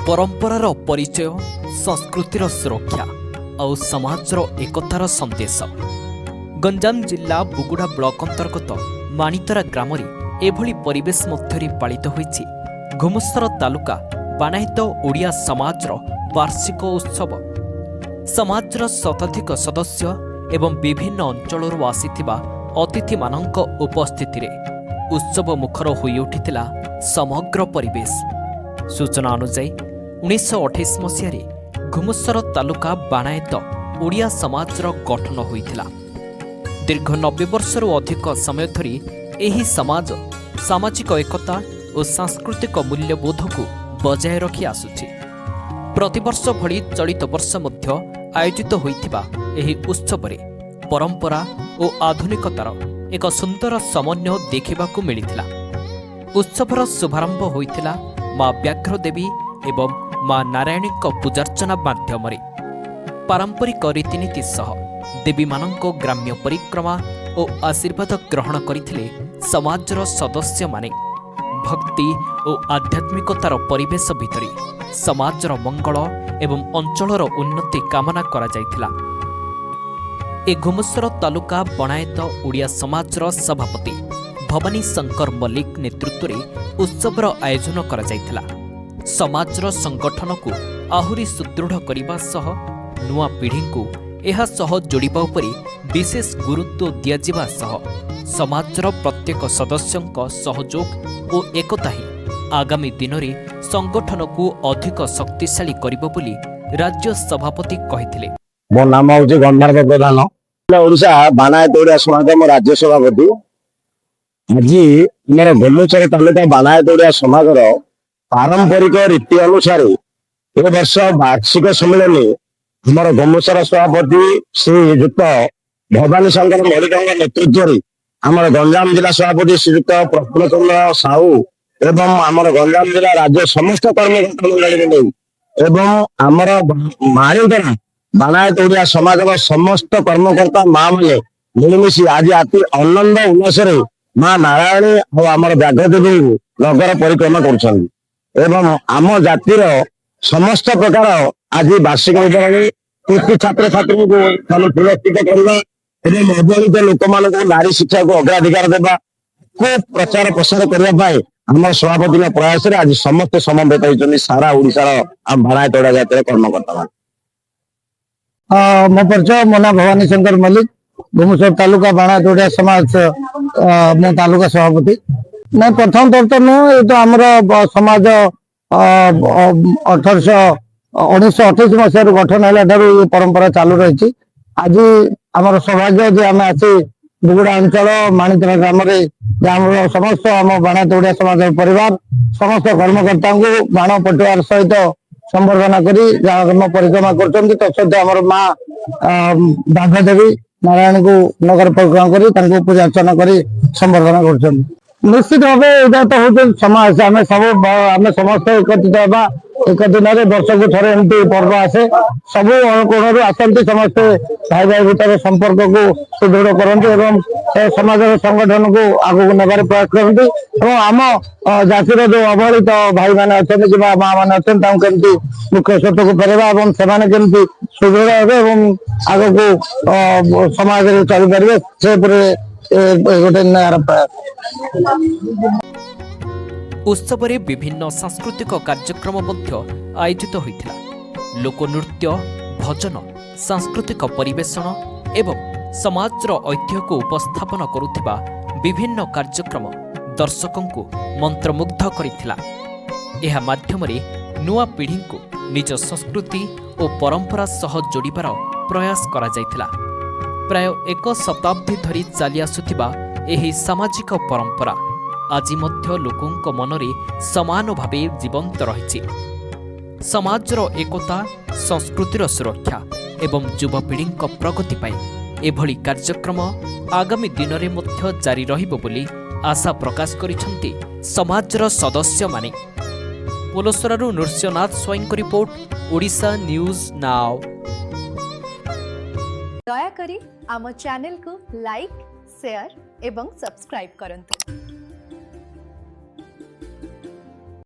परंपरार परिचय, संस्कृतिर सुरक्षा और समाजर एकतार संदेश। गंजाम जिला बुगुड़ा ब्लॉक अंतर्गत माणितरा ग्राम एभली परिवेश मध्य पालित होइछि घुमुसर तालुका बाणायत ओडिया समाजर वार्षिक उत्सव। समाजर शताधिक सदस्य एवं विभिन्न अंचल आसीथिबा अतिथि मानक उपस्थिति रे उत्सव मुखर होई उठिथिला समग्र परिवेश। सूचना अनुसार 1928 मसीह घुमुसर तालुका बाणायत ओडिया समाजर गठन होइथिला। दीर्घ 90 वर्षरू अधिक समय धरी एही समाज सामाजिक एकता और सांस्कृतिक मूल्यबोध को बजाय रखी आसुछि। प्रतिवर्ष भली चलित वर्ष मध्य आयोजित होइथिबा एही उत्सव रे परंपरा और आधुनिकतार एक सुंदर समन्वय देखिबाकू मिलिथिला। उत्सवर शुभारंभ होइथिला मां व्याघ्र देवी एवं मां नारायणी पूजार्चना माध्यम पारंपरिक रीतिनीति सह देवी मानक ग्राम्य परिक्रमा और आशीर्वाद ग्रहण करथिले समाजर सदस्य माने। भक्ति और आध्यात्मिकतार परिवेश भितरी समाजर मंगल एवं अंचलर उन्नति कामना करा जायथिला। ए घुमुसर तालुका बाणायत ओडिया समाजर सभापति भवानी शंकर मल्लिक नेतृत्व में उत्सवर आयोजन करा जायथिला। समाजर संगठन को आहुरी सुदृढ़ करने सह नुआ पीढ़ी को एहा सह जोड़िबा उपरि विशेष गुरुत्व दियाजिबा सह समाजर प्रत्येक सदस्यंक सहयोग और एकता ही आगामी दिन में संगठन को अधिक शक्तिशाली करिबो बोली राज्य सभापति कहिथिले। मो नाम होछि गणमार्ग प्रधान, ओडिशा बाणायत ओडिया समाज राज्य सभापति। आज मेरे घुमुसर तालुका बाणायत ओडिया समाजर पारंपरिक रीति अनुसार ए वर्ष वार्षिक सम्मेलन हमार घुमुसर सभापति श्रीयुक्त भवानी शंकर मल्लिक नेतृत्व में आमर गंजाम जिला सभापति श्रीयुक्त प्रफुल्ल चंद्र साहू एवं आमर गंजाम जिला राज्य समस्त कर्मकर्ता मंडली एवं आमर माणितरा बाणायत ओडिया समाजर समस्त कर्मकर्ता माँ मैंने मिलमिशी आज अति आनंद उल्लास माँ नारायणी और आमर व्याघ्र देवी नगर परिक्रमा कर आम जातिर समस्त प्रकार आज वार्षिक कृति छात्र छात्री को पुरस्कृत करवा अवहेलित लोक मान नारी शिक्षा को अग्राधिकार देवा को प्रचार प्रसार करने आम सभापति प्रयास आज समस्त समवेत होती सारा ओडिशार बाणायत ओडिया जातिर कर्मकर्ता मो परिचय मो ना भवानी शंकर मल्लिक, घुमुसर तालुका बाणायत ओडिया समाज मो तालुका सभापति। ना प्रथम तौर तो नुह ये तो आमर समाज 1928 मसीह गठन है परंपरा चालू रही। आज आमर सौभाग्य जे आम आसी बुगुड़ा अंचल माणितरा ग्राम समस्त आम बाणायत ओडिया समाज परिवार समस्त कर्मकर्ता को बाण पटुआर सहित संबर्धना करी ग्राम परिक्रमा कर तत्सत आमर माँ व्याघ्र देवी नारायण को नगर परिक्रमा करी पूजा अर्चना करी संबर्धना कर। निश्चित भाव यहाँ तो हूँ समाज आम सब आम समस्त एकत्रित होगा। एक दिन वर्ष को थे एमती पर्व आसे सब कोण आसती समस्ते भाई भाई भर संपर्क को सुदृढ़ करते समाज संगठन को आगे नेबार प्रयास करते आम जातिर जो अवहेलित भाई मैंने अच्छा कि माँ मैंने अच्छा केमती मुख्य स्रोत को फेरवा और केमती सुदृढ़ हे आग को समाज चली पारे से गोटे नयार प्रयास। उत्सव रे विभिन्न सांस्कृतिक कार्यक्रम मध्य आयोजित होइथिला। लोकनृत्य, भजन, सांस्कृतिक परिवेषण एवं समाजर ऐतिह्य को उपस्थापन करुथिबा विभिन्न कार्यक्रम दर्शकों को मंत्रमुग्ध करिथिला। एहा माध्यम रे नुआ पीढ़ी को निज संस्कृति और परंपरा सह जोड़िबार प्रयास करा जायथिला। प्राय 1 शताब्दी धरी चली आसुथिबा एही सामाजिक परंपरा आज मध्य लोकों मनरे समान भावे जीवंत रही। समाजर एकता, संस्कृतिर सुरक्षा एवं युवपीढ़ी प्रगति पाई एभली कार्यक्रम आगामी दिन में मध्य जारी रहिबो बोली आशा प्रकाश करिसेंती समाजर सदस्य माने। पोलोसरारू नृसिंहनाथ स्वाईं को रिपोर्ट, ओडिशा न्यूज नाउ। दयाकरी आम चैनल को लाइक, शेयर एवं सब्सक्राइब करंतु।